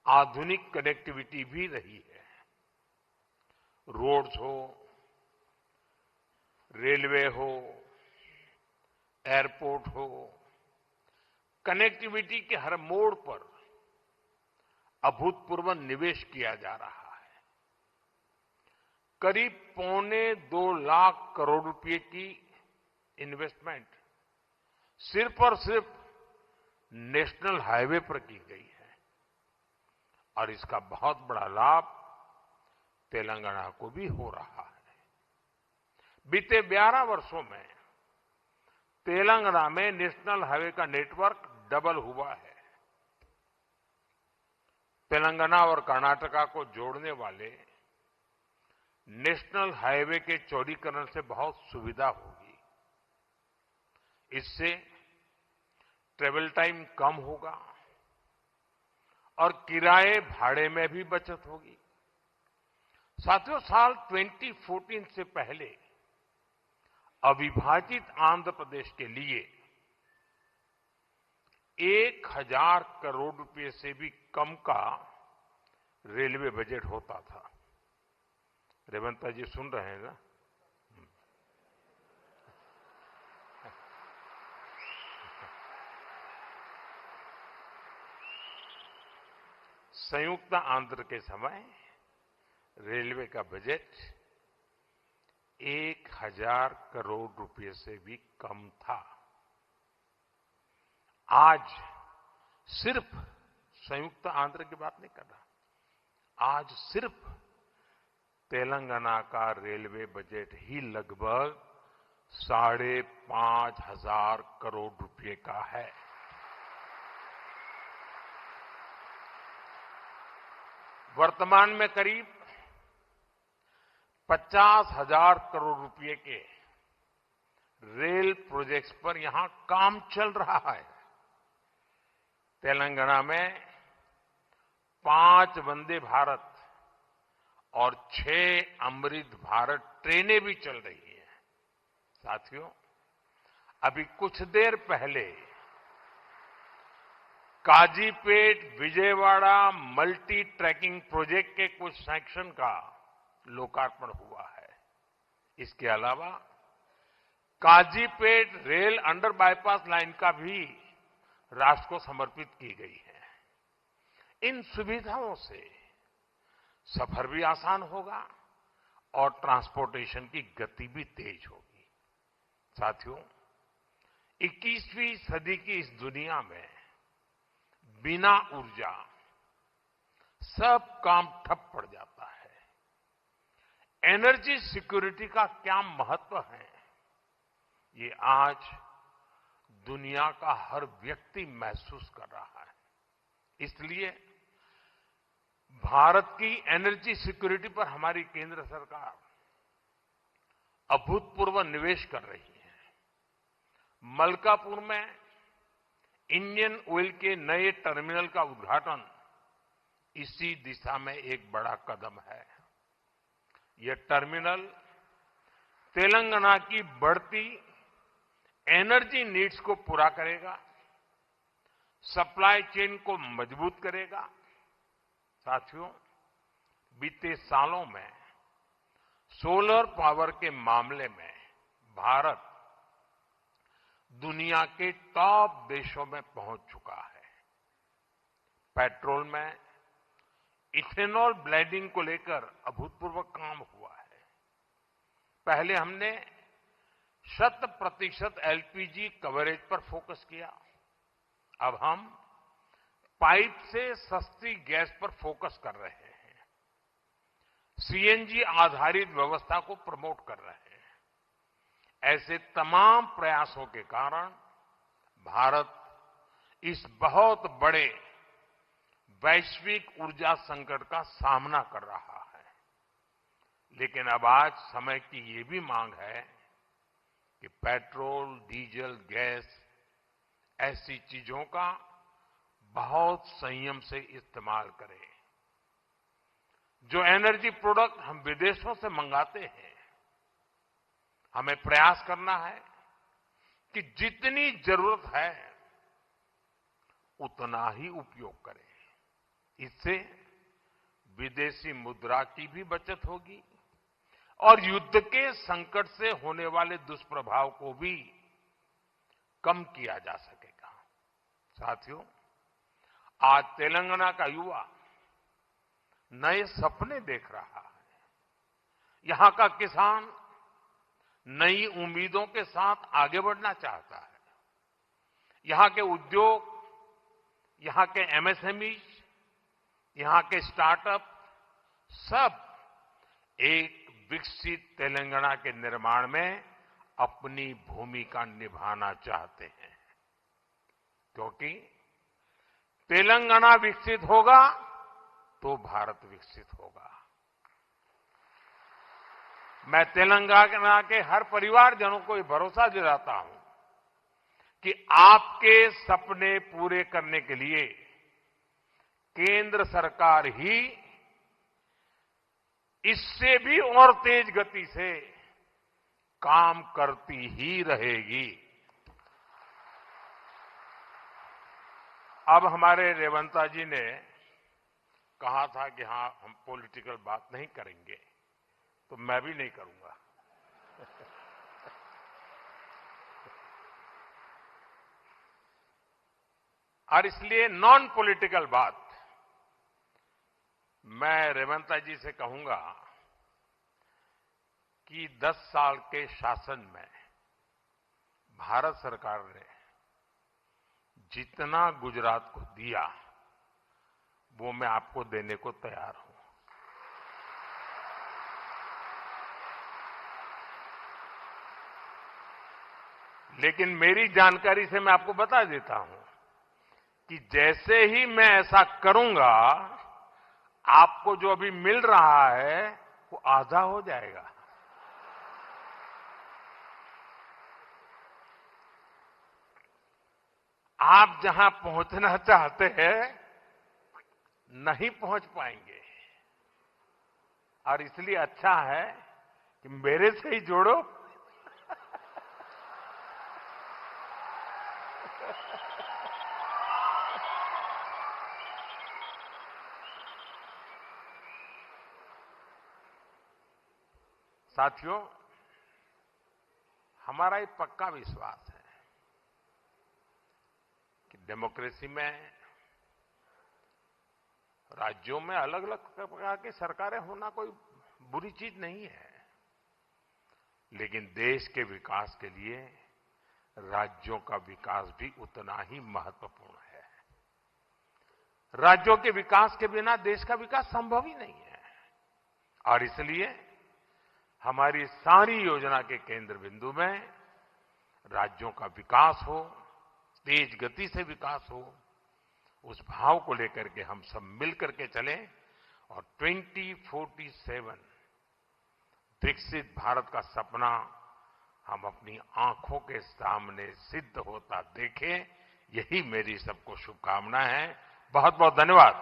आधुनिक कनेक्टिविटी भी रही है। रोड्स हो, रेलवे हो, एयरपोर्ट हो, कनेक्टिविटी के हर मोड़ पर अभूतपूर्व निवेश किया जा रहा है। करीब 2.25 करोड़ रुपए की इन्वेस्टमेंट सिर्फ और सिर्फ नेशनल हाईवे पर की गई है और इसका बहुत बड़ा लाभ तेलंगाना को भी हो रहा है। बीते 12 वर्षों में तेलंगाना में नेशनल हाईवे का नेटवर्क डबल हुआ है। तेलंगाना और कर्नाटका को जोड़ने वाले नेशनल हाईवे के चौड़ीकरण से बहुत सुविधा होगी। इससे ट्रेवल टाइम कम होगा और किराए भाड़े में भी बचत होगी। साथियों, साल 2014 से पहले अविभाजित आंध्र प्रदेश के लिए 1000 करोड़ रुपए से भी कम का रेलवे बजट होता था। रेवंता जी सुन रहे हैं ना? संयुक्त आंध्र के समय रेलवे का बजट 1000 करोड़ रुपए से भी कम था। आज सिर्फ संयुक्त आंध्र की बात नहीं कर रहा, आज सिर्फ तेलंगाना का रेलवे बजट ही लगभग 5,500 करोड़ रुपए का है। वर्तमान में करीब 50,000 करोड़ रुपए के रेल प्रोजेक्ट्स पर यहां काम चल रहा है। तेलंगाना में 5 वंदे भारत और 6 अमृत भारत ट्रेनें भी चल रही हैं। साथियों, अभी कुछ देर पहले Kazipet Vijayawada multi tracking project के कुछ सेक्शन का लोकार्पण हुआ है। इसके अलावा Kazipet rail under bypass line का भी राष्ट्र को समर्पित की गई है। इन सुविधाओं से सफर भी आसान होगा और ट्रांसपोर्टेशन की गति भी तेज होगी। साथियों, 21वीं सदी की इस दुनिया में बिना ऊर्जा सब काम ठप पड़ जाता है। एनर्जी सिक्योरिटी का क्या महत्व है, ये आज दुनिया का हर व्यक्ति महसूस कर रहा है। इसलिए भारत की एनर्जी सिक्योरिटी पर हमारी केंद्र सरकार अभूतपूर्व निवेश कर रही है। मलकापुर में इंडियन ऑयल के नए टर्मिनल का उद्घाटन इसी दिशा में एक बड़ा कदम है। यह टर्मिनल तेलंगाना की बढ़ती एनर्जी नीड्स को पूरा करेगा, सप्लाई चेन को मजबूत करेगा। साथियों, बीते सालों में सोलर पावर के मामले में भारत दुनिया के टॉप देशों में पहुंच चुका है। पेट्रोल में इथेनॉल ब्लेंडिंग को लेकर अभूतपूर्व काम हुआ है। पहले हमने 100% एलपीजी कवरेज पर फोकस किया। अब हम पाइप से सस्ती गैस पर फोकस कर रहे हैं। सीएनजी आधारित व्यवस्था को प्रमोट कर रहे हैं। ऐसे तमाम प्रयासों के कारण भारत इस बहुत बड़े वैश्विक ऊर्जा संकट का सामना कर रहा है। लेकिन अब आज समय की ये भी मांग है कि पेट्रोल, डीजल, गैस ऐसी चीजों का बहुत संयम से इस्तेमाल करें। जो एनर्जी प्रोडक्ट हम विदेशों से मंगाते हैं, हमें प्रयास करना है कि जितनी जरूरत है उतना ही उपयोग करें। इससे विदेशी मुद्रा की भी बचत होगी और युद्ध के संकट से होने वाले दुष्प्रभाव को भी कम किया जा सकेगा। साथियों, आज तेलंगाना का युवा नए सपने देख रहा है। यहां का किसान नई उम्मीदों के साथ आगे बढ़ना चाहता है। यहां के उद्योग, यहां के एमएसएमई, यहां के स्टार्टअप सब एक विकसित तेलंगाना के निर्माण में अपनी भूमिका निभाना चाहते हैं, क्योंकि तेलंगाना विकसित होगा तो भारत विकसित होगा। मैं तेलंगाना के हर परिवारजनों को ये भरोसा दिलाता हूं कि आपके सपने पूरे करने के लिए केंद्र सरकार ही इससे भी और तेज गति से काम करती ही रहेगी। अब हमारे रेवंता जी ने कहा था कि हां, हम पॉलिटिकल बात नहीं करेंगे, तो मैं भी नहीं करूंगा। और इसलिए नॉन पॉलिटिकल बात मैं रेवंता जी से कहूंगा कि 10 साल के शासन में भारत सरकार ने जितना गुजरात को दिया वो मैं आपको देने को तैयार हूं। लेकिन मेरी जानकारी से मैं आपको बता देता हूं कि जैसे ही मैं ऐसा करूंगा, आपको जो अभी मिल रहा है वो आधा हो जाएगा। आप जहां पहुंचना चाहते हैं नहीं पहुंच पाएंगे, और इसलिए अच्छा है कि मेरे से ही जोड़ो। साथियों, हमारा एक पक्का विश्वास है कि डेमोक्रेसी में राज्यों में अलग अलग प्रकार की सरकारें होना कोई बुरी चीज नहीं है, लेकिन देश के विकास के लिए राज्यों का विकास भी उतना ही महत्वपूर्ण है। राज्यों के विकास के बिना देश का विकास संभव ही नहीं है, और इसलिए हमारी सारी योजना के केंद्र बिंदु में राज्यों का विकास हो, तेज गति से विकास हो, उस भाव को लेकर के हम सब मिलकर के चलें और 2047 विकसित भारत का सपना हम अपनी आंखों के सामने सिद्ध होता देखें। यही मेरी सबको शुभकामना है। बहुत बहुत धन्यवाद।